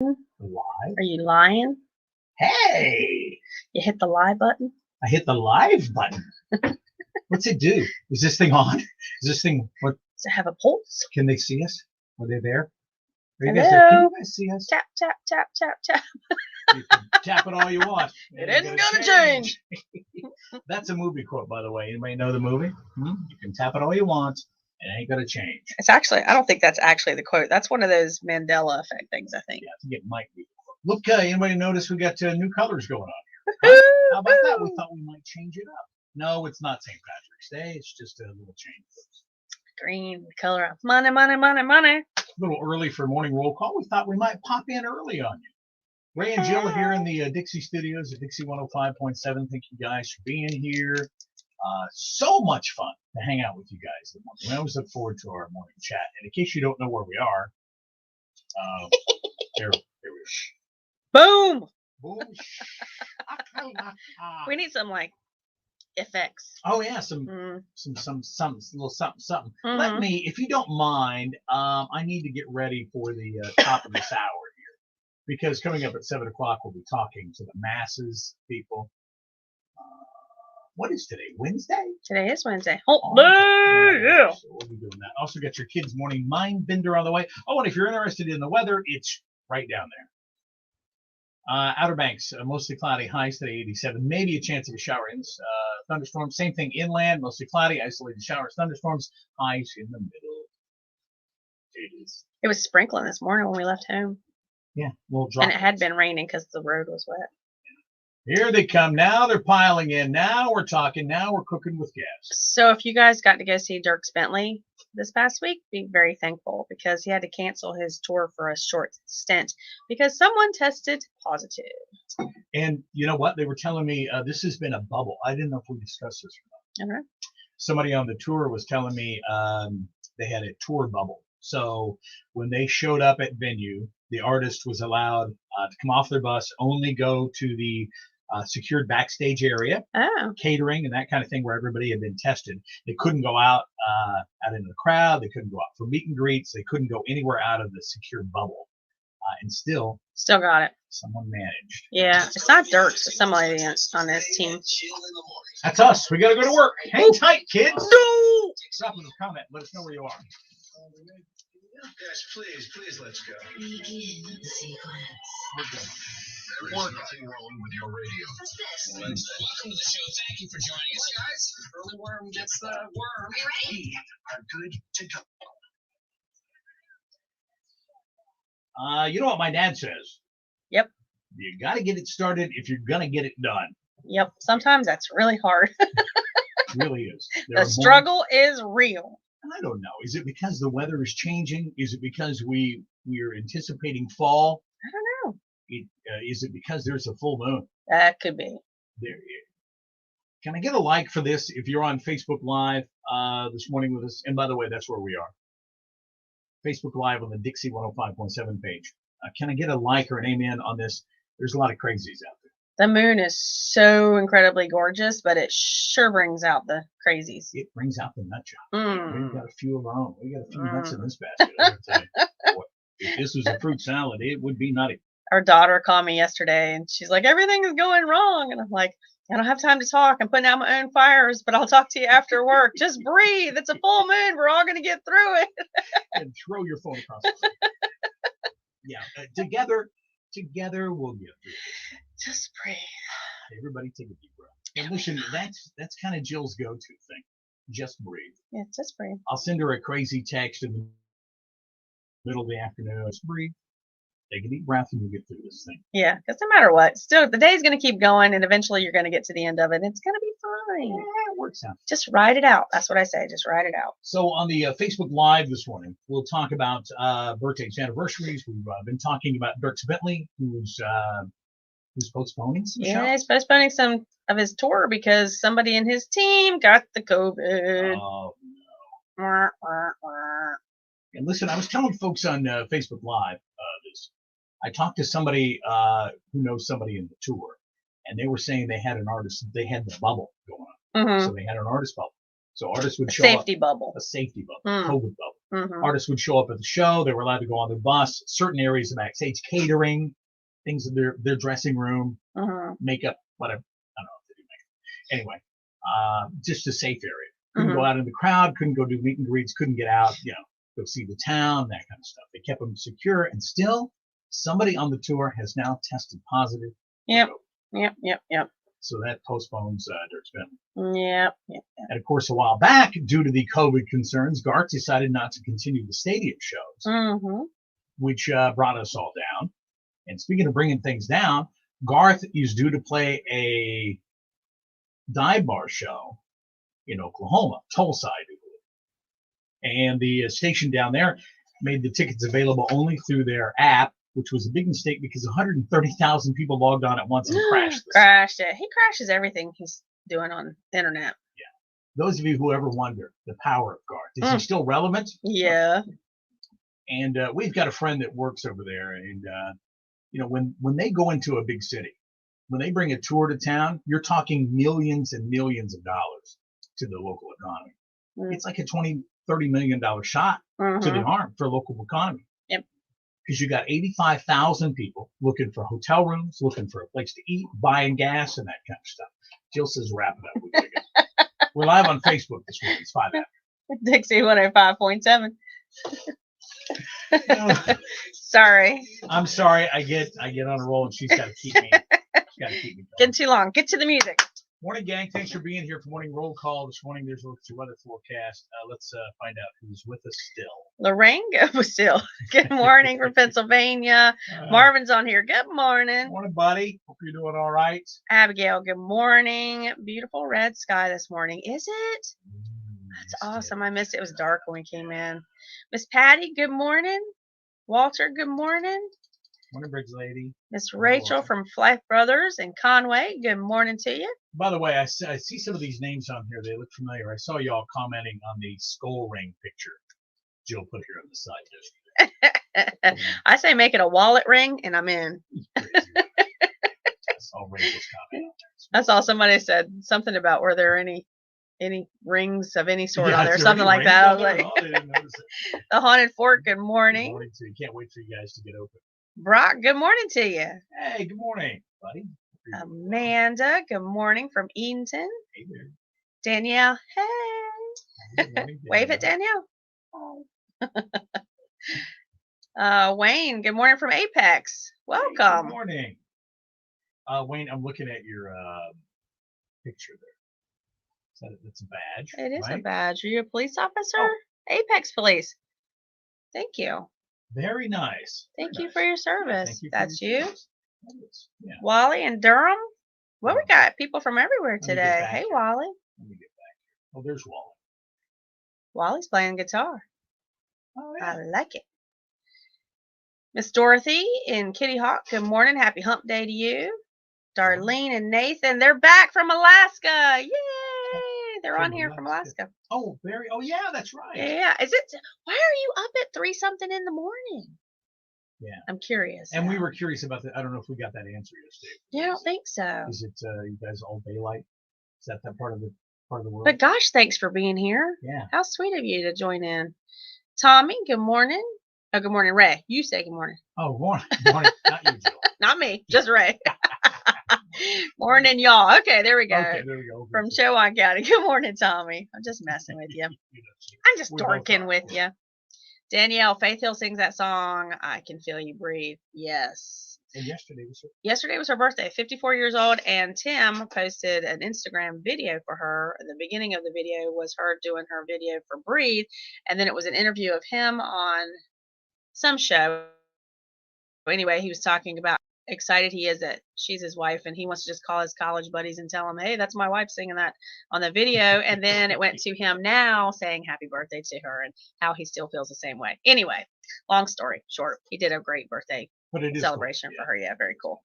Live? Are you lying? Hey! You hit the lie button? I hit the live button. What's it do? Is this thing on? Is this thing, what, Does it have a pulse? can they see us? Are they there? Are you Hello? guys there? Can you guys see us? Tap, tap, tap, tap, tap. You can tap it all you want. It isn't gonna change. That's a movie quote, by the way. Anybody know the movie? You can tap it all you want. It ain't gonna change. It's actually, I don't think that's actually the quote. That's one of those Mandela effect things, I think. Yeah, I think it might be. Look, anybody notice we got new colors going on here? Huh? How about that? We thought we might change it up. No, it's not St. Patrick's Day. It's just a little change. Green, the color of money, money, money, money. A little early for morning roll call. We thought we might pop in early on you. Ray and Jill are here in the Dixie Studios at Dixie 105.7. Thank you guys for being here. So much fun to hang out with you guys. We always look forward to our morning chat. And in case you don't know where we are, there we are. Boom! Boom. We need some like effects. Oh yeah, some little something. Let me, if you don't mind, I need to get ready for the top of this hour here, because coming up at 7 o'clock we'll be talking to the masses, people. What is today? Wednesday? Today is Wednesday. Oh, yeah. So we'll be doing that. Also got your kids' morning mind bender on the way. Oh, and if you're interested in the weather, it's right down there. Outer Banks, mostly cloudy, highs today 87. Maybe a chance of a shower in thunderstorms. Same thing inland, mostly cloudy, isolated showers, thunderstorms, highs in the middle. It was sprinkling this morning when we left home. Yeah, we'll drop. And it had been raining because the road was wet. Here they come. Now they're piling in. Now we're talking. Now we're cooking with gas. So if you guys got to go see Dierks Bentley this past week, be very thankful, because he had to cancel his tour for a short stint because someone tested positive. And you know what? They were telling me this has been a bubble. I didn't know if we discussed this or not. Okay. Somebody on the tour was telling me they had a tour bubble. So when they showed up at venue, the artist was allowed to come off their bus, only go to the secured backstage area, catering and that kind of thing, where everybody had been tested. They couldn't go out into the crowd. They couldn't go out for meet and greets. They couldn't go anywhere out of the secured bubble. And still got it. Someone managed. Yeah, it's not Dierks. It's somebody on his team. That's us. We got to go to work. Hang tight, kids. No! Drop in a comment. Let us know where you are. Guys, please, let's go. Begin sequence. There is nothing wrong with your radio. What's this? Welcome to the show. Thank you for joining us, guys. Early worm gets the worm. Are you ready? We are good to go. You know what my dad says? Yep. You got to get it started if you're going to get it done. Yep. Sometimes that's really hard. It really is. The struggle is real. I don't know. Is it because the weather is changing? Is it because we're anticipating fall? I don't know. Is it because there's a full moon? That could be. Can I get a like for this if you're on Facebook Live this morning with us? And by the way, that's where we are. Facebook Live on the Dixie 105.7 page. Can I get a like or an amen on this? There's a lot of crazies out there. The moon is so incredibly gorgeous, but it sure brings out the crazies. It brings out the nut job. Mm. We've got a few of our own. We got a few nuts in this basket. I gotta tell you. Boy, if this was a fruit salad, it would be nutty. Our daughter called me yesterday, and she's like, everything is going wrong. And I'm like, I don't have time to talk. I'm putting out my own fires, but I'll talk to you after work. Just breathe. It's a full moon. We're all going to get through it. And throw your phone across the room. Yeah, together we'll get through it. Just breathe. Everybody take a deep breath. And listen, that's kind of Jill's go-to thing. Just breathe. Yeah, just breathe. I'll send her a crazy text in the middle of the afternoon. Just breathe. Take a deep breath and you get through this thing. Yeah, because no matter what, still the day's going to keep going, and eventually you're going to get to the end of it. And it's going to be fine. Yeah, it works out. Just ride it out. That's what I say. Just ride it out. So on the Facebook Live this morning, we'll talk about birthdays, anniversaries. We've been talking about Dierks Bentley, who's postponing some shows. Yeah, he's postponing some of his tour because somebody in his team got the COVID. Oh, no. Wah, wah, wah. And listen, I was telling folks on Facebook Live this. I talked to somebody who knows somebody in the tour, and they were saying they had an artist. They had the bubble going on, Mm-hmm. so they had an artist bubble. So artists would A show safety up, bubble. a safety bubble, COVID bubble. Mhm. Artists would show up at the show. They were allowed to go on their bus. Certain areas of backstage, catering, things in their dressing room, Mhm. makeup, whatever. I don't know if they do makeup. Anyway, just a safe area. Couldn't Mhm. go out in the crowd. Couldn't go do meet and greets. Couldn't get out. Go see the town. That kind of stuff. They kept them secure. And still, somebody on the tour has now tested positive. Yep. Yep. So that postpones Dirk's Bentley. Yep. And of course, a while back, due to the COVID concerns, Garth decided not to continue the stadium shows, Mhm. which brought us all down. And speaking of bringing things down, Garth is due to play a dive bar show in Oklahoma, Tulsa, I do believe. And the station down there made the tickets available only through their app, which was a big mistake because 130,000 people logged on at once and crashed. Crashed it. He crashes everything he's doing on the internet. Those of you who ever wonder the power of Garth, is he still relevant? Yeah. And we've got a friend that works over there, and when they go into a big city, when they bring a tour to town, you're talking millions and millions of dollars to the local economy. Mm. It's like a $20-30 million shot to the arm for local economy. Yep. Because you got 85,000 people looking for hotel rooms, looking for a place to eat, buying gas, and that kind of stuff. Jill says, wrap it up. We gotta go. We're live on Facebook this morning. It's 5 after. Dixie 105.7. Sorry. I'm sorry. I get on a roll, and she's got to keep me. Going. Getting too long. Get to the music. Morning, gang. Thanks for being here for morning roll call this morning. There's a look at your weather forecast. Let's find out who's with us still. Lorraine was still. Good morning from Pennsylvania. Marvin's on here. Good morning. Morning, buddy. Hope you're doing all right. Abigail, good morning. Beautiful red sky this morning. Is it? That's awesome. I missed it. It was dark when we came in. Miss Patty, good morning. Walter, good morning. Morning, Briggs lady. Miss Rachel from Flight Brothers in Conway, good morning to you. By the way, I see some of these names on here. They look familiar. I saw y'all commenting on the skull ring picture Jill put here on the side yesterday. I say make it a wallet ring, and I'm in. That's all Rachel's comment. I saw somebody said something about were there any rings of any sort on there, is something like rings that. I on was there? like, Oh, they didn't notice it. the Haunted Fort, good Good morning. morning to you. Can't wait for you guys to get open. Brock, good morning to you. Hey, good morning, buddy. Amanda, good morning from Edenton. Hey there. Danielle, hey. Good morning, Wave at Danielle. Wayne, good morning from Apex. Hey, good Welcome. morning. Wayne, I'm looking at your picture there. That's a badge. It is a right? badge. Are you a police officer? Oh. Apex Police. Thank you. Very nice. Thank Very you nice. for your service. Thank you for That's your you. service. That is, yeah. Wally and Durham. Well, we got people from everywhere me get today. back Hey, here. Wally. Let me get back here. Oh, there's Wally. Wally's playing guitar. Oh, I like it. Miss Dorothy in Kitty Hawk. Good morning. Happy hump day to you. Darlene and Nathan. They're back from Alaska. Yay. They're From on here from Alaska. Oh, yeah, that's right. Yeah. Is it? Why are you up at 3-something in the morning? Yeah. I'm curious. And we were curious about that. I don't know if we got that answer yesterday. Yeah, I don't think so. Is it you guys all daylight? Is that part of the world? But gosh, thanks for being here. Yeah. How sweet of you to join in. Tommy, good morning. Oh, good morning, Ray. You say good morning. Oh, morning. Not you, Jill. Not me, just Ray. Morning, y'all. Okay, there we go. Okay, there we go. From Chowan County. Good morning, Tommy. I'm just messing with you. I'm just We both dorking are. with you. Danielle, Faith Hill sings that song, I Can Feel You Breathe. Yes. And yesterday was her birthday, 54 years old, and Tim posted an Instagram video for her. The beginning of the video was her doing her video for Breathe, and then it was an interview of him on some show. Anyway, he was talking about how excited he is that she's his wife, and he wants to just call his college buddies and tell them, hey, that's my wife singing that on the video. And then it went to him now saying happy birthday to her and how he still feels the same way. Anyway, long story short, he did a great birthday but it is celebration cool. for her. Yeah, very cool.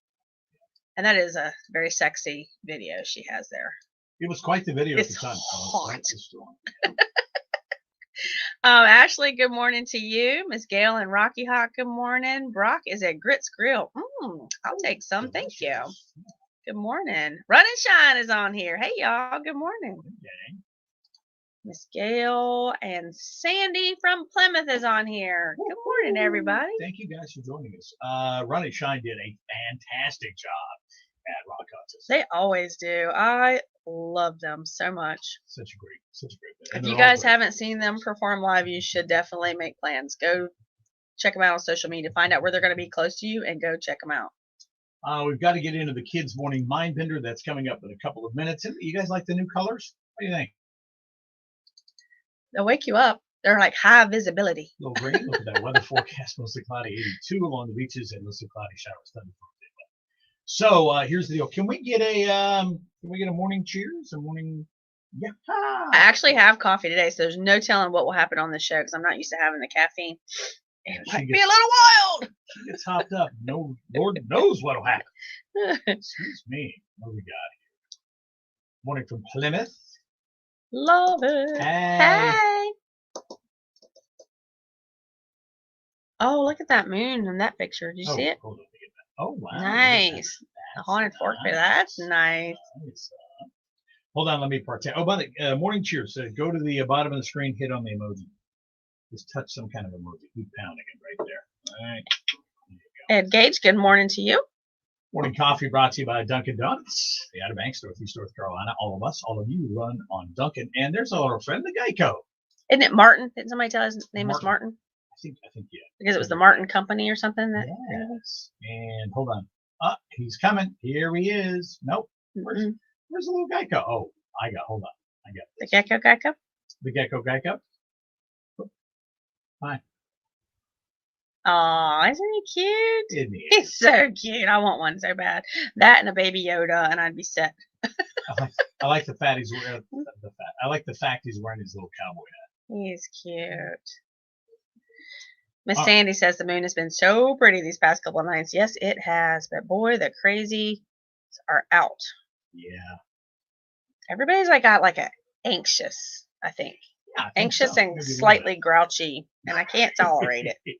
And that is a very sexy video she has there. It was quite the video It's at the time. hot. Yeah. Ashley, good morning to you. Miss Gail and Rocky Hawk, good morning. Brock is at Grits Grill. I'll take some. Thank you. Good morning. Run and Shine is on here. Hey, y'all. Good morning. Okay. Miss Gail and Sandy from Plymouth is on here. Good morning, everybody. Thank you guys for joining us. Ronnie Shine did a fantastic job at Rock Contest. They always do. I love them so much. Such a great band. If And you they're all guys great. haven't seen them perform live, you should definitely make plans. Go check them out on social media. Find out where they're going to be close to you and go check them out. We've got to get into the Kids Morning Mind Bender. That's coming up in a couple of minutes. And you guys like the new colors? What do you think? They'll wake you up. They're like high visibility. A little green. Look at that weather forecast. Mostly cloudy, 82 along the beaches, and mostly cloudy showers. So here's the deal. Can we get a morning cheers? A morning. Yeah. I actually have coffee today, so there's no telling what will happen on the show because I'm not used to having the caffeine. It She might be gets- a little wild. She gets hopped up. No, Lord knows what'll happen. Excuse me. What do we got here? Morning from Plymouth. Love it. Hey. Hey. Oh, look at that moon in that picture. Did you see it? Hold on, let me get that. Oh, wow. look at that. Nice. The That's haunted fork pit. That's nice. nice. Hold on, let me partake. Oh, by the morning cheers. Go to the bottom of the screen, hit on the emoji. Just touch some kind of emoji. Keep pounding it right there. All right. There you go. Ed Gage, good morning to you. Morning coffee brought to you by Dunkin' Donuts, the Outer Banks, Northeast North Carolina. All of us, all of you run on Dunkin'. And there's our friend, the Geico. Isn't it Martin? Didn't somebody tell his name was Martin. Martin? I think, yeah. Because it was the Martin Company or something? That Yes. And hold on. He's coming. Here he is. Nope. Mm-mm. Where's the little Geico? Oh, hold on. I got The this. Geico? The Geico. Aw, isn't he cute? Isn't he? He's so cute. I want one so bad. That and a baby Yoda, and I'd be set. I like the fact he's wearing I like the fact he's wearing his little cowboy hat. He's cute. Miss Oh. Sandy says the moon has been so pretty these past couple of nights. Yes, it has. But boy, the crazies are out. Yeah. Everybody's got a anxious, I think. Yeah, I think Anxious so. and Maybe a little slightly grouchy, and I can't tolerate it. bit.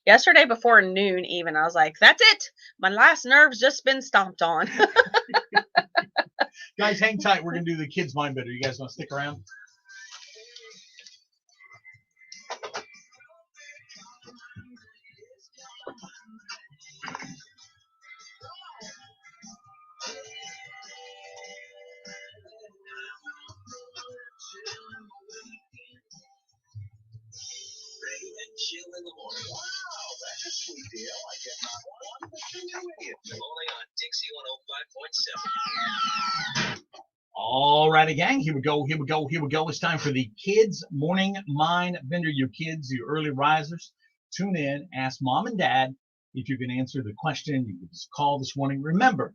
Yesterday before noon even, I was like, that's it. My last nerve's just been stomped on. Guys, hang tight. We're going to do the kids' mind bender. You guys want to stick around? And chill in the morning. Wow, that's a sweet deal. I get my one only on Dixie 105.7. All righty, gang. Here we go. It's time for the kids' morning mind bender. You kids, you early risers, tune in. Ask mom and dad if you can answer the question. You can just call this morning. Remember,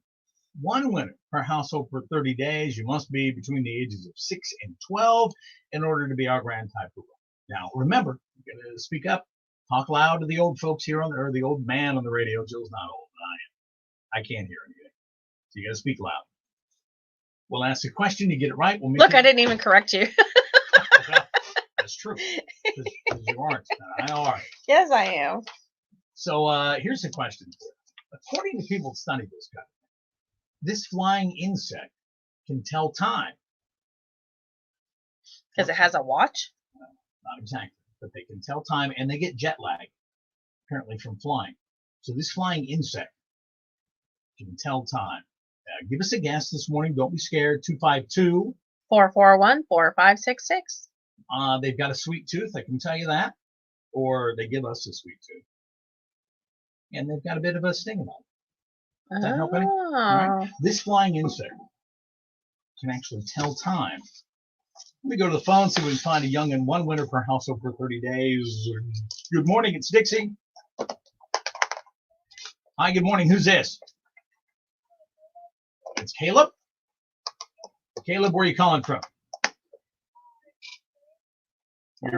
one winner per household for 30 days. You must be between the ages of 6 and 12 in order to be our grand typhoon. Now, remember, you got to speak up. Talk loud to the old folks here or the old man on the radio. Jill's not old, but I am. I can't hear anything. So you got to speak loud. We'll ask a question. You get it right. We'll make Look, it. I didn't even correct you. Well, that's true. Because you aren't. I are. Yes, I am. So here's the question. According to people that study this kind of thing, this flying insect can tell time. Because it has a watch. Not exactly, but they can tell time, and they get jet lag, apparently from flying. So this flying insect can tell time. Give us a guess this morning. Don't be scared. 252. 441-4566. They've got a sweet tooth. I can tell you that. Or they give us a sweet tooth. And they've got a bit of a sting about it. Does that help any? All right. This flying insect can actually tell time. Let me go to the phone, see if we can find a young and one winner per household for 30 days. Good morning, it's Dixie. Hi, good morning. Who's this? It's Caleb. Caleb, where are you calling from?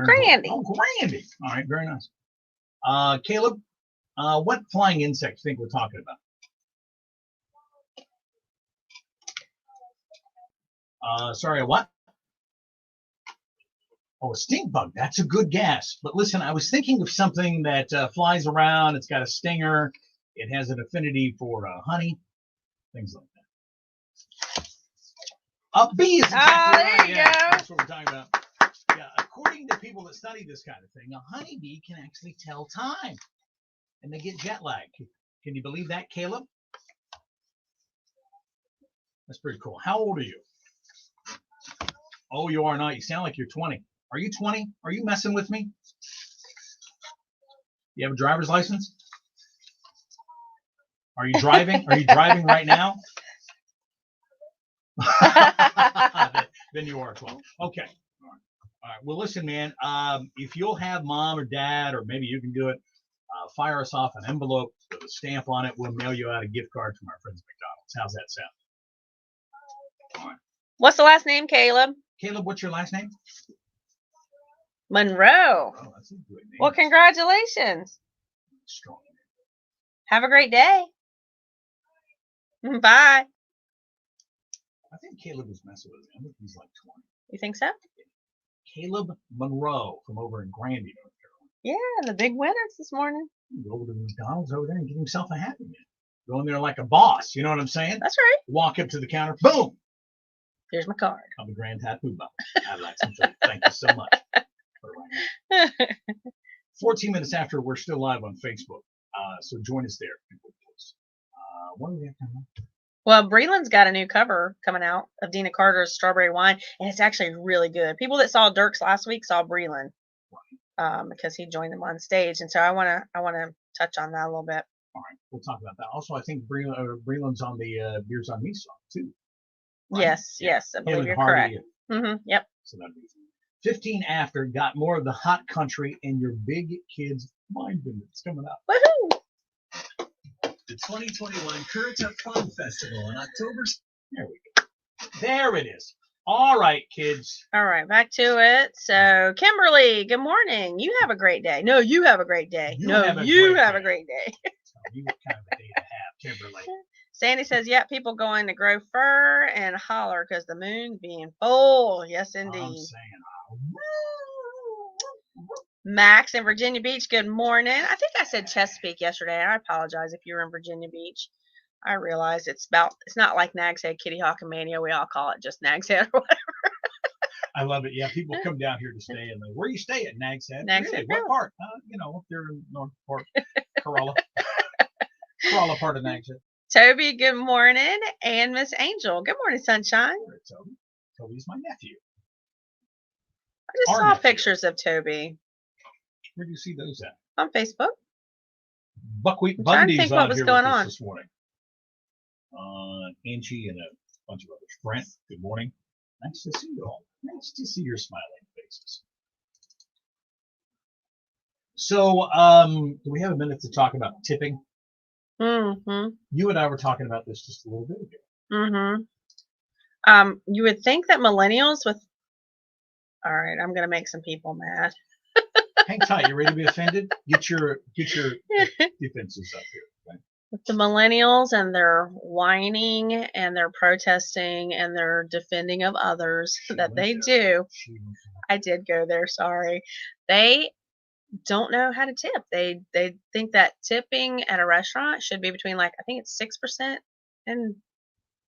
Grandy. Oh, Grandy. All right, very nice. Caleb, what flying insect do you think we're talking about? Sorry, a what? Oh, a stink bug. That's a good guess. But listen, I was thinking of something that flies around. It's got a stinger. It has an affinity for honey, things like that. A bee is exactly right. There you go. That's what we're talking about. Yeah, according to people that study this kind of thing, a honeybee can actually tell time, and they get jet lag. Can you believe that, Caleb? That's pretty cool. How old are you? Oh, you are not. You sound like you're 20. Are you 20? Are you messing with me? You have a driver's license? Are you driving? Are you driving right now? Then you are 12. Okay. All right. Well, listen, man. If you'll have mom or dad, or maybe you can do it, fire us off an envelope with a stamp on it. We'll mail you out a gift card from our friends at McDonald's. How's that sound? All right. What's the last name, Caleb? Caleb, what's your last name? Monroe. Oh, that's a good name. Well, congratulations. Strong. Have a great day. Bye. I think Caleb was messing with me. I think he's like 20. You think so? Caleb Monroe from over in Granby, North Carolina. Yeah, the big winners this morning. Go over to McDonald's over there and get himself a Happy Meal. Go in there like a boss. You know what I'm saying? That's right. Walk up to the counter. Boom. Here's my card. I'm a grand tattoo bump. I'd like some food. Thank you so much. For right now. 14 minutes after, we're still live on Facebook. So join us there. What do we have coming up? Well, Breland's got a new cover coming out of Dina Carter's Strawberry Wine, and it's actually really good. People that saw Dirks last week saw Breland because he joined them on stage, and so I wanna touch on that a little bit. All right, we'll talk about that. Also, I think Breland's on the Beers on Me song too. Right? Yes, yes, I believe you're correct. Yep. So that'd be 15 after, got more of the hot country and your big kids mind benders coming up. Woohoo! The 2021 Currituck Fun Festival on October. There we go. There it is. All right, kids. All right, back to it. So, Kimberly, good morning. You have a great day. No, you have a great day. You no, have a you great have day. a great day. Tell me what kind of a day to have, Kimberly. Sandy says, yeah, people going to grow fur and holler because the moon's being full. Yes, I'm indeed. saying, Max in Virginia Beach, good morning. I think I said Chesapeake yesterday. I apologize if you were in Virginia Beach. I realize it's not like Nag's Head, Kitty Hawk, and Mania. We all call it just Nag's Head or whatever. I love it. Yeah, people come down here to stay, and where you stay at Nag's Head? Nag's Really? Head, What really? part? Up there in North Park, Corolla. Corolla part of Nag's Head. Toby, good morning. And Miss Angel, good morning, sunshine. All right, Toby. Toby's my nephew. I just Our saw nephew. pictures of Toby Where do you see those at? on Facebook. Buckwheat I'm trying to Bundy's think what on was here going with us on. this morning. Angie and a bunch of others. Brent, good morning. Nice to see you all. Nice to see your smiling faces. So, do we have a minute to talk about tipping? Mm-hmm. You and I were talking about this just a little bit ago. Mm-hmm. You would think that millennials all right, I'm gonna make some people mad. Hang tight. You ready to be offended? Get your defenses up here. Okay? With the millennials and their whining and their protesting and their defending of others that went they there. do. She went there. I did go there, sorry. They don't know how to tip. They think that tipping at a restaurant should be between I think it's 6% and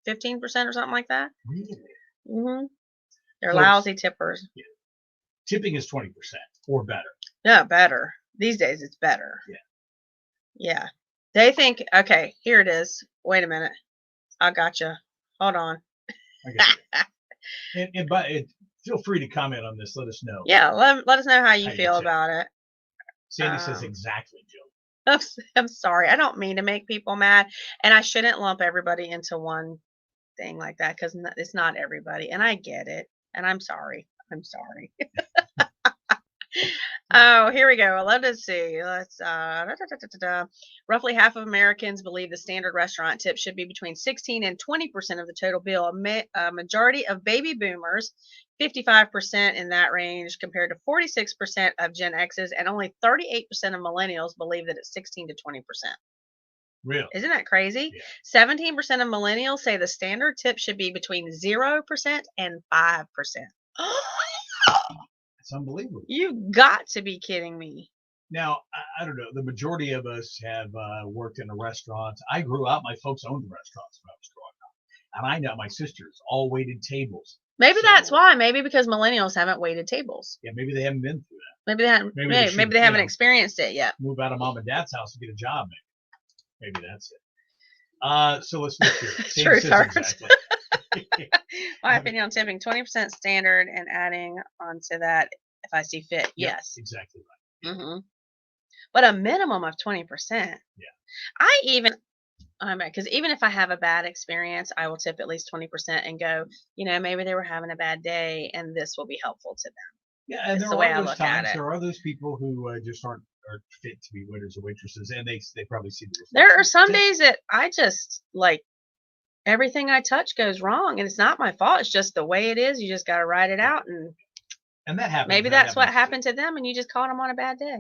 15% or something like that. Really? Mm-hmm. They're Folks, lousy tippers. Tipping is 20% or better. No, better. These days it's better. Yeah. Yeah. They think, okay, here it is. Wait a minute. I gotcha. Hold on. I guess. But feel free to comment on this. Let us know. Yeah, let us know how you How you feel tip. about it. Sandy says exactly, Jill. I'm sorry. I don't mean to make people mad, and I shouldn't lump everybody into one thing like that because it's not everybody, and I get it. And I'm sorry. I'm sorry. Oh, here we go. Let's see. Roughly half of Americans believe the standard restaurant tip should be between 16 and 20% of the total bill. A majority of baby boomers, 55% in that range, compared to 46% of Gen X's, and only 38% of millennials believe that it's 16 to 20%. Really? Isn't that crazy? Yeah. 17% of millennials say the standard tip should be between 0% and 5%. It's unbelievable. You got to be kidding me. Now, I don't know. The majority of us have worked in a restaurant. I grew up. My folks owned restaurants when I was growing up. And I know my sisters all waited tables Maybe that's So- why. Maybe because millennials haven't waited tables. Yeah, maybe they haven't been through that. Maybe they haven't. Maybe Maybe they they, should, haven't experienced it yet. Move out of mom and dad's house and get a job. Maybe that's it. So let's look here. Same Truth scissors, hurts. exactly. My opinion on tipping 20% standard and adding onto that if I see fit. Yep, Yes. exactly right. hmm But a minimum of 20%. Yeah. I even, because even if I have a bad experience, I will tip at least 20% and go, maybe they were having a bad day and this will be helpful to them. Yeah, and It's there the way I are those look at times. it. There are those people who just aren't fit to be waiters or waitresses, and they probably see the. There are reflection. some days that I just like everything I touch goes wrong and it's not my fault. It's just the way it is. You just got to ride it out. And that happens. maybe that's what happened to them and you just caught them on a bad day.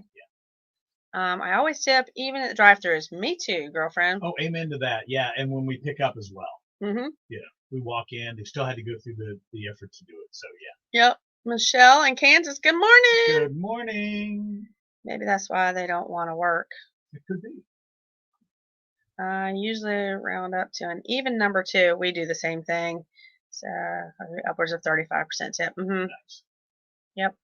I always tip even at the drive-thrus. Me too, girlfriend. Oh, amen to that. Yeah, and when we pick up as well. Mm-hmm. Yeah, we walk in. They still had to go through the effort to do it. So Yep. Michelle in Kansas. Good morning. Good morning. Maybe that's why they don't want to work. It could be. Usually round up to an even number 2. We do the same thing. So upwards of 35% tip. Mm-hmm. Nice. Yep.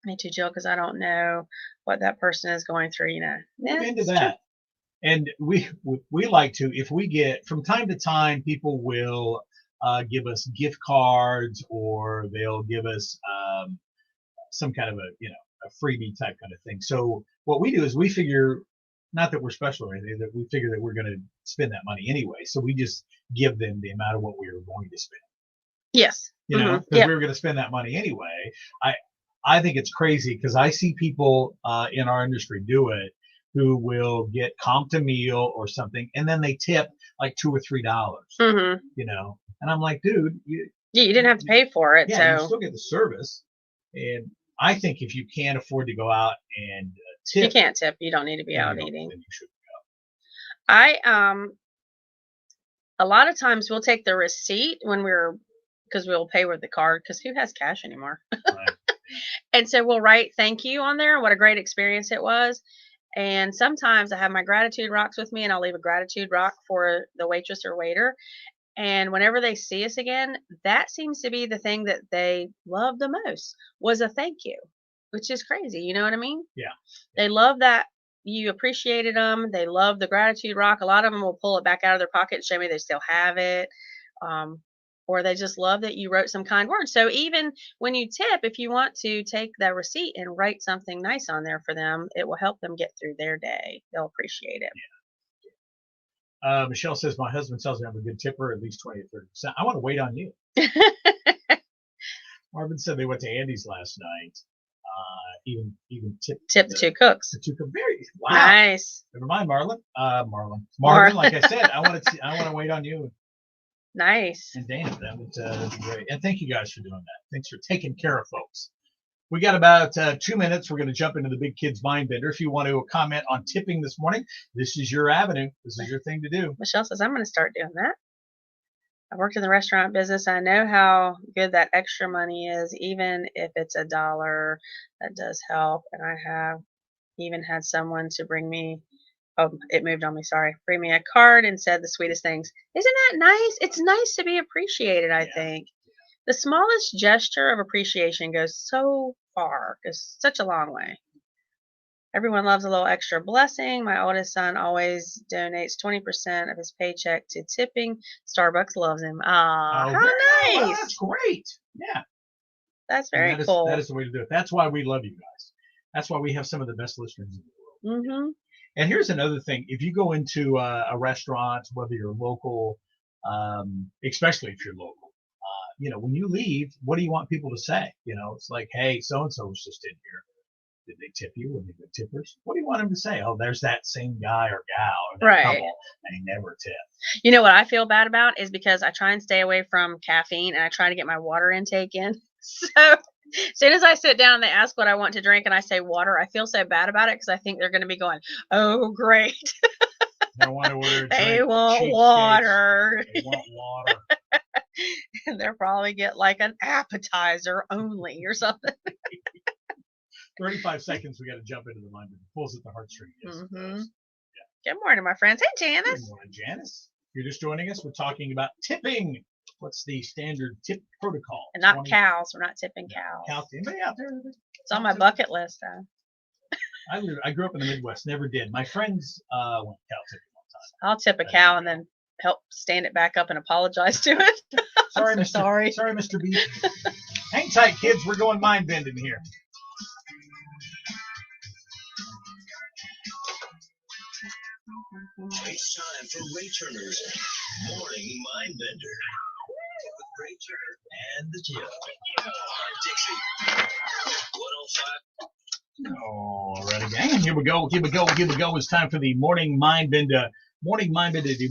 Me too, Jill, because I don't know what that person is going through. Yeah, Into it's that. And we like to, if we get, from time to time, people will give us gift cards or they'll give us some kind of a freebie type kind of thing. So what we do is we figure, not that we're special or anything, that we figure that we're going to spend that money anyway. So we just give them the amount of what we are going to spend. Yes. Because Yep. we were going to spend that money anyway. I think it's crazy because I see people in our industry do it who will get comped a meal or something, and then they tip like $2 or $3. Mm-hmm. And I'm like, dude, You didn't have to pay for it, yeah, you so still get the service. And I think if you can't afford to go out and if you tip, can't tip, you don't need to be then out you don't- eating. then you should A lot of times we'll take the receipt because we'll pay with the card because who has cash anymore? go. Right. And so we'll write thank you on there, what a great experience it was. And sometimes I have my gratitude rocks with me and I'll leave a gratitude rock for the waitress or waiter. And whenever they see us again, that seems to be the thing that they love the most was a thank you, which is crazy. You know what I mean? Yeah. They love that you appreciated them. They love the gratitude rock. A lot of them will pull it back out of their pocket and show me they still have it. Or they just love that you wrote some kind words. So even when you tip, if you want to take that receipt and write something nice on there for them, it will help them get through their day. They'll appreciate it. Michelle says, my husband tells me I'm a good tipper, at least 20 or 30%. I want to wait on you. Marvin said they went to Andy's last night. Even Tip the 2 cooks. The 2 very wow. Nice. Never mind, Marvin. Like I said, I want to wait on you Nice. and Dana. That'd be great. And thank you guys for doing that. Thanks for taking care of folks. We got about 2 minutes. We're going to jump into the Big Kids Mind Bender. If you want to comment on tipping this morning, this is your avenue. This is your thing to do. Michelle says, I'm going to start doing that. I worked in the restaurant business. I know how good that extra money is, even if it's $1. That does help. And I have even had someone to bring me, it moved on me, sorry, bring me a card and said the sweetest things. Isn't that nice? It's nice to be appreciated, I think. The smallest gesture of appreciation goes so far, goes such a long way. Everyone loves a little extra blessing. My oldest son always donates 20% of his paycheck to tipping. Starbucks loves him. Ah, how Well, nice. that's great. Yeah. That's And very cool. That is the way to do it. That's why we love you guys. That's why we have some of the best listeners in the world. Mm-hmm. And here's another thing. If you go into a restaurant, whether you're local, especially if you're local, when you leave, what do you want people to say? It's like, hey, so-and-so was just in here. Did they tip you? Were they good tippers? What do you want them to say? Oh, there's that same guy or gal or that Right. couple, and he never tipped. You know what I feel bad about is because I try and stay away from caffeine and I try to get my water intake in. So as soon as I sit down and they ask what I want to drink and I say water, I feel so bad about it because I think they're going to be going, oh, great. They want to order a They drink, want cheapskates. water. They want water. And they'll probably get like an appetizer only or something. 35 seconds, we got to jump into the line. It pulls at the heartstring. Yes, it Mhm. does. Good morning, my friends. Hey, Good Janice. morning, Janice. If you're just joining us, we're talking about tipping. What's the standard tip protocol? And not 20 cows. We're not tipping cows. Cow. Anybody out there? It's on my bucket list, though. I grew up in the Midwest. Never did. My friends went cow tipping one time. I'll tip a cow and then help stand it back up and apologize to it. Sorry, so Mr. sorry. Sorry, Mr. B. Hang tight, kids. We're going mind bending here. It's time for Ray Turner's Morning Mindbender. With Ray Turner and the Jill. On Dixie. 105. All right, gang. Here we go. Here we go. Here we go. It's time for the morning mind bender. Morning mind bender. The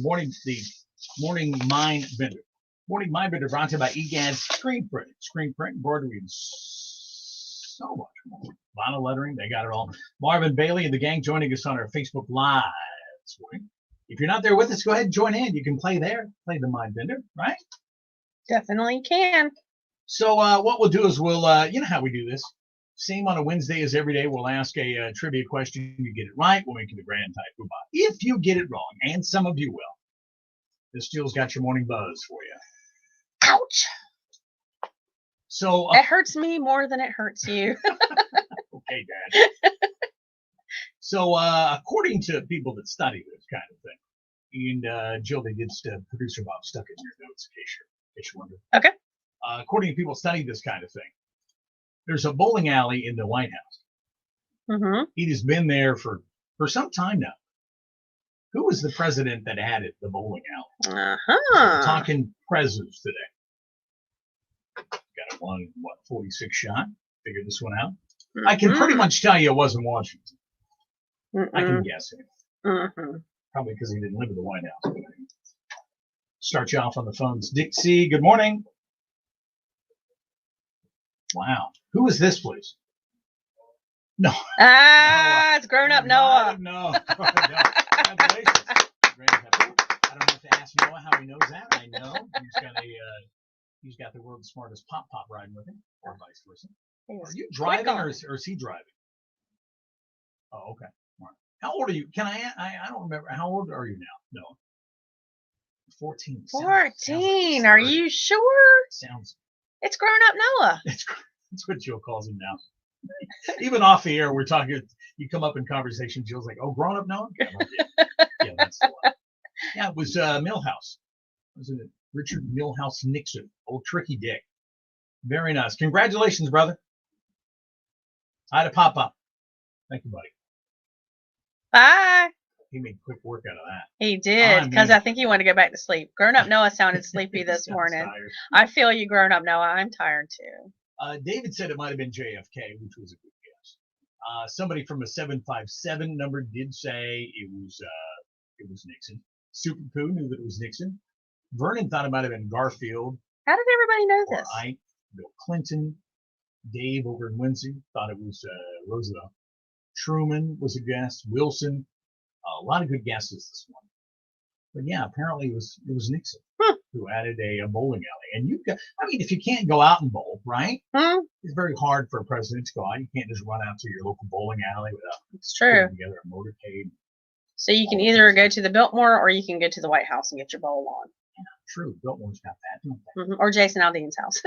morning mind bender. Morning mind bender brought to you by EGAD Screen Print. Screen Print, embroidery, and so much more. Vinyl lettering. They got it all. Marvin Bailey and the gang joining us on our Facebook Live this morning. If you're not there with us, go ahead and join in. You can play there. Play the mind bender, right? Definitely can. So what we'll do is we'll, you know how we do this. Same on a Wednesday as every day. We'll ask a trivia question. You get it right, we'll make it a grand type goodbye. If you get it wrong, and some of you will, this Jill's got your morning buzz for you. Ouch. So, It hurts me more than it hurts you. okay, Dad. So, according to people that study this kind of thing, and Jill, they did producer Bob stuck it in your notes in case you wonder. Okay. According to people study this kind of thing, there's a bowling alley in the White House. Mm-hmm. It has been there for some time now. Who was the president that added the bowling alley? Uh-huh. We're talking presidents today. Got a 46 shot. Figure this one out. I can pretty much tell you it wasn't Washington. I can guess it. Mm-hmm. Probably because he didn't live in the White House. Start you off on the phones. Dixie, good morning. Wow. Who is this, please? No. It's grown up Noah. No. Congratulations. I don't have to ask Noah how he knows that. I know he's got the world's smartest pop riding with him, or vice versa. Are you driving or is he driving? Oh, okay. All right. How old are you? Can I don't remember. How old are you now? No. 14. 14. Are you sure? Sounds. It's grown up Noah. That's what Jill calls him now. Even off the air, we're talking. You come up in conversation. Jill's like, "Oh, grown up Noah." Yeah, that's the one. Yeah, it was Milhouse. Wasn't it Richard Milhouse Nixon? Old Tricky Dick. Very nice. Congratulations, brother. Hi to Papa. Thank you, buddy. Bye. He made quick work out of that. He did, because man. I think he wanted to go back to sleep. Grown up Noah sounded sleepy this Sounds morning. tired. I feel you, grown up Noah. I'm tired too. David said it might have been JFK, which was a good guess. Somebody from a 757 number did say it was Nixon. Super Poo knew that it was Nixon. Vernon thought it might have been Garfield. How did everybody know Or this? Ike, Bill Clinton. Dave over in Windsor thought it was Roosevelt. Truman was a guess. Wilson. A lot of good guesses this morning. But yeah, apparently it was Nixon who added a bowling alley. And if you can't go out and bowl, right? It's very hard for a president to go out. You can't just run out to your local bowling alley without It's true. putting together a motorcade. So you can either go to the Biltmore or you can go to the White House and get your bowl on. True. Biltmore's got that, don't they? Or Jason Aldean's house.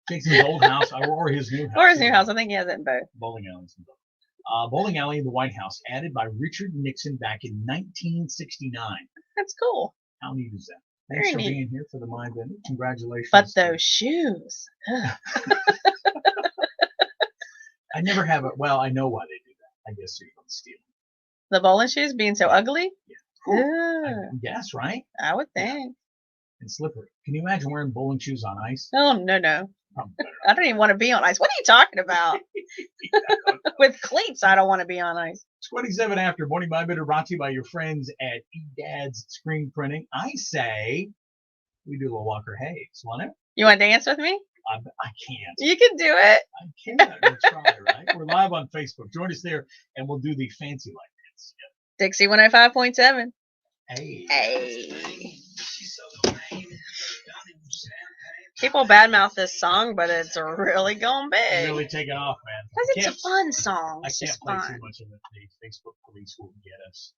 Jason's old house or his new house. Or his new house. I think he has it in both. Bowling alleys in both. Bowling alley in the White House, added by Richard Nixon back in 1969. That's cool. How neat is that? Thanks Very for neat. being here for the Mind Bender. Congratulations. But those shoes. I never have it. Well, I know why they do that. I guess so you don't steal. The bowling shoes being so ugly? I guess, right? I would think. And slippery. Can you imagine wearing bowling shoes on ice? Oh, no. Probably better. I don't even want to be on ice. What are you talking about? With cleats, I don't want to be on ice. 27 after Morning Mind Bender brought to you by your friends at eDad's Screen Printing. I say we do a little Walker Hayes. Want it? You want to dance with me? I can't. You can do it. I can't. We'll try, right? We're live on Facebook. Join us there, and we'll do the fancy light dance. Dixie 105.7. Hey. Hey. People badmouth this song, but it's really going big. Really taking off, man. Because it's a fun song. I It's can't just play fun. too much of it. The Facebook police will get us.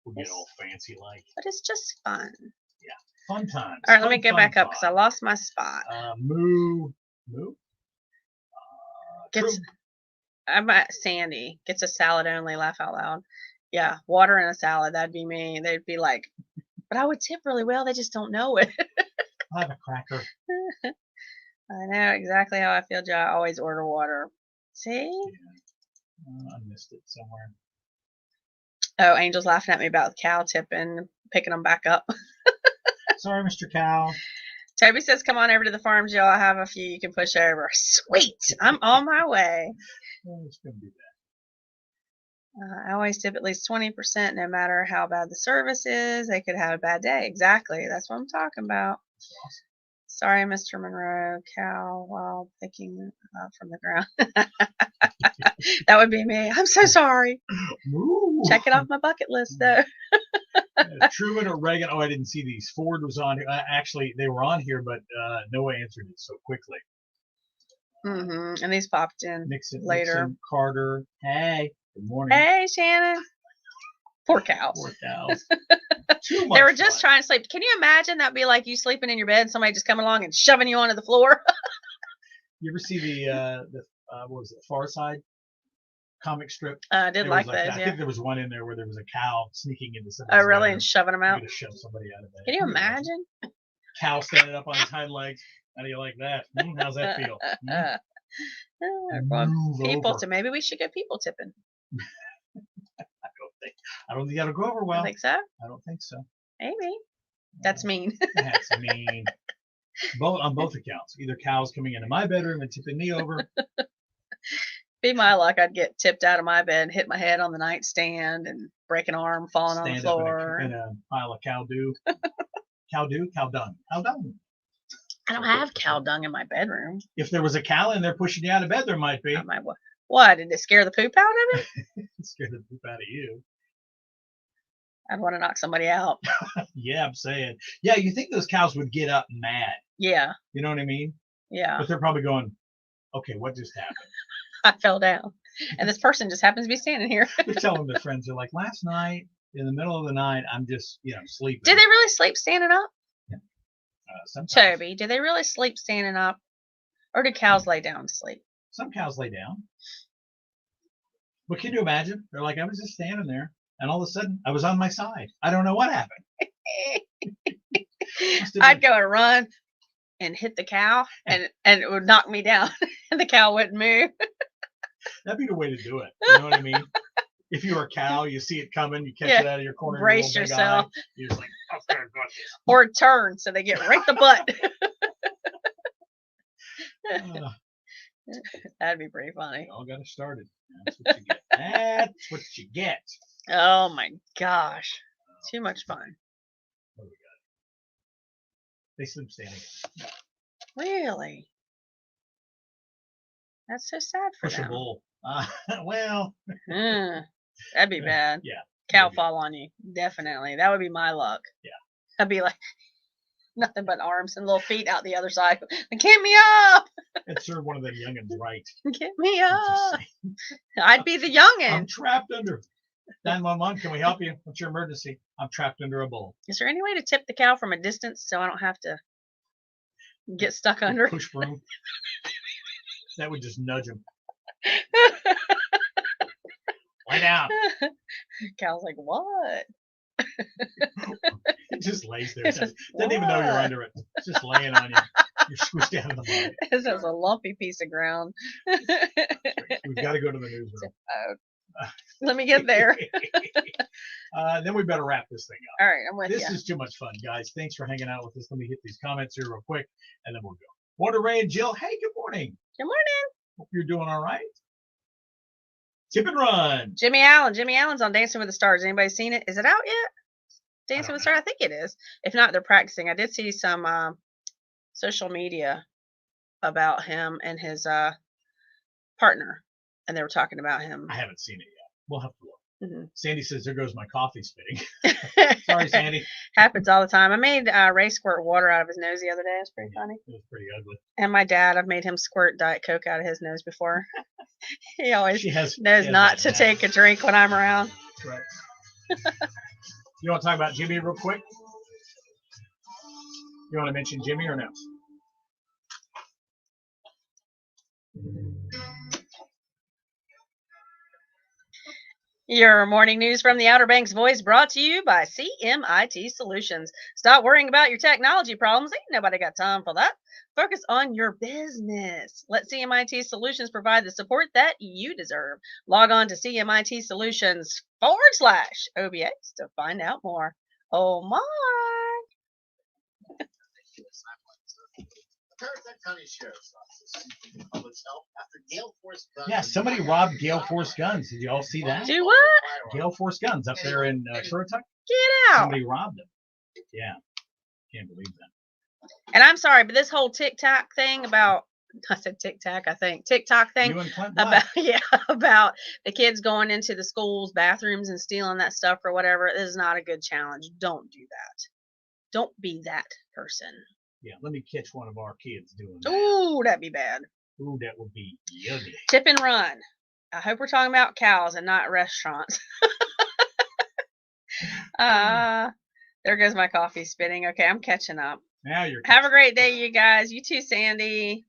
We'll get all fancy like. But it's just fun. Fun times. All right, let me Fun, go fun, back up because I fun. lost my spot. Moo. Gets, True. I'm at Sandy. Gets a salad only. Laugh out loud. Yeah, water and a salad. That'd be me. They'd be like, but I would tip really well. They just don't know it. I'll have a cracker. I know exactly how I feel, Joe. I always order water. See? I missed it somewhere. Oh, Angel's laughing at me about the cow tipping, picking them back up. Sorry, Mr. Cow. Toby says, come on over to the farm, Jill. I have a few you can push over. Sweet. I'm on my way. It's gonna be bad. I always tip at least 20%, no matter how bad the service is. They could have a bad day. Exactly. That's what I'm talking about. That's awesome. Sorry, Mr. Monroe. Cow while picking from the ground. That would be me. I'm so sorry. Moo. Check it off my bucket list, though. Truman or Reagan. Oh, I didn't see these. Ford was on here. Actually, they were on here, but Noah answered it so quickly. And these popped in Nixon, later. Nixon, Carter. Hey, good morning. Hey, Shannon. Poor cows. Poor cows. Too much They were just fun. trying to sleep. Can you imagine that'd be like you sleeping in your bed, somebody just coming along and shoving you onto the floor? You ever see the what was it, Far Side comic strip? I did There like was those, I yeah. think there was one in there where there was a cow sneaking into Oh, somebody's really? bedroom. And shoving them You're out? gonna shove somebody out of bed. Can you imagine? Cow standing up on his hind legs. How do you like that? How's that feel? Well, Move people over. to maybe we should go people tipping. I don't think that'll go over I well. think so. I don't think so. Maybe. That's mean. That's mean. On both accounts. Either cows coming into my bedroom and tipping me over. Be my luck, I'd get tipped out of my bed, hit my head on the nightstand, and break an arm, falling on the Stand up floor. in a pile of cow do. Cow do? Cow dung. Cow dung. I don't have cow dung in my bedroom. If there was a cow in there pushing you out of bed, there might be. I might, what? Did it scare the poop out of it? Scare the poop out of you. I'd want to knock somebody out. Yeah, I'm saying. Yeah, you think those cows would get up mad. Yeah. You know what I mean? Yeah. But they're probably going, okay, what just happened? I fell down. And this person just happens to be standing here. They're telling their friends, they're like, last night, in the middle of the night, I'm just, sleeping. Do they really sleep standing up? Sometimes. Toby, do they really sleep standing up? Or do cows lay down to sleep? Some cows lay down. But can you imagine? They're like, I was just standing there, and all of a sudden, I was on my side. I don't know what happened. I'd go and run and hit the cow, and it would knock me down, and the cow wouldn't move. That'd be the way to do it. You know what I mean? If you're a cow, you see it coming, you catch it out of your corner. Brace your little big yourself. eye, you're just like, okay, I got this. Or turn so they get right the butt. That'd be pretty funny. All got it started. That's what you get. That's what you get. Oh my gosh. Too much fun. What do we got? They sleep standing. Really? That's so sad for Push a them. bull. Well. That'd be bad. Yeah. Cow maybe. fall on you. Definitely. That would be my luck. Yeah. I'd be like, nothing but arms and little feet out the other side. Get me up! And serve one of them youngins right. Get me I'm just up! saying. I'd be the I'm youngin. trapped under. 911, can we help you? What's your emergency? I'm trapped under a bull. Is there any way to tip the cow from a distance so I don't have to get stuck under? Push broom. That would just nudge him. Lay down. Cow's like, what? It just lays there. Doesn't even know you're What? under it. It's just laying on you. You're squished down in the mud. This is a lumpy piece of ground. We've got to go to the newsroom. Let me get there. Then we better wrap this thing up. All right, I'm with This you. is too much fun, guys. Thanks for hanging out with us. Let me hit these comments here real quick, and then we'll go. Morning, Ray and Jill. Hey, good morning. Good morning. Hope you're doing all right. Tip and run. Jimmy Allen. Jimmy Allen's on Dancing with the Stars. Anybody seen it? Is it out yet? Dancing don't with the Stars? I think it is. If not, they're practicing. I did see some social media about him and his partner, and they were talking about him. I haven't seen it yet. We'll have to look. Mhm. Sandy says, there goes my coffee spitting. Sorry, Sandy. Happens all the time. I made Ray squirt water out of his nose the other day. It's pretty funny. It was pretty ugly. And my dad, I've made him squirt Diet Coke out of his nose before. He always She has knows she has not that to knack. take a drink when I'm around. Right. You want to talk about Jimmy real quick? You want to mention Jimmy or no? Your morning news from the Outer Banks Voice brought to you by CMIT Solutions. Stop worrying about your technology problems. Ain't nobody got time for that. Focus on your business. Let CMIT Solutions provide the support that you deserve. Log on to CMIT Solutions /OBX to find out more. Oh my. Parasitic County Sheriff's Office seeking public's help after Gale Force Guns. Yeah, somebody robbed Gale Force Guns. Did you all see that? Do what? Gale Force Guns up there in Sherwood. Get out. Somebody robbed them. Yeah, can't believe that. And I'm sorry, but this whole TikTok thing about, I said TikTok, I think, TikTok thing You and Clint about, Black. about the kids going into the schools' bathrooms and stealing that stuff or whatever. This is not a good challenge. Don't do that. Don't be that person. Yeah, let me catch one of our kids doing that. Ooh, that'd be bad. Ooh, that would be ugly. Tip and run. I hope we're talking about cows and not restaurants. There goes my coffee spitting. Okay, I'm catching up. Now you're. Have a great day, you guys. You too, Sandy.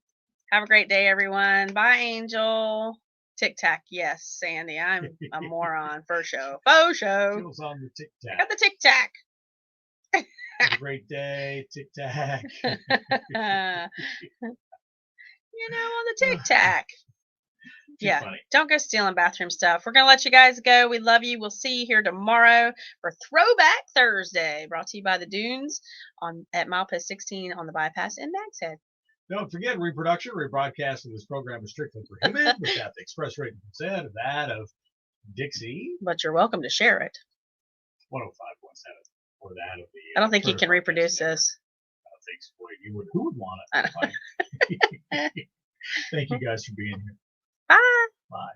Have a great day, everyone. Bye, Angel. Tic Tac. Yes, Sandy. I'm a moron. For show. Faux show. Feels on the Tic I Tac. got the Tic Tac. Have a great day, Tic Tac. You know, on the Tic Tac. Too Yeah. funny. Don't go stealing bathroom stuff. We're going to let you guys go. We love you. We'll see you here tomorrow for Throwback Thursday, brought to you by the Dunes at Milepost 16 on the bypass in Bag's Head. Don't forget, reproduction, rebroadcast of this program is strictly prohibited without the express written consent of that of Dixie But you're welcome to share it. 105.7 or that of the. I don't think you Turner can reproduce Broadcasting this. Network. I don't think so. Boy, you would. Who would want I it? Thank you guys for being here. Bye. Bye.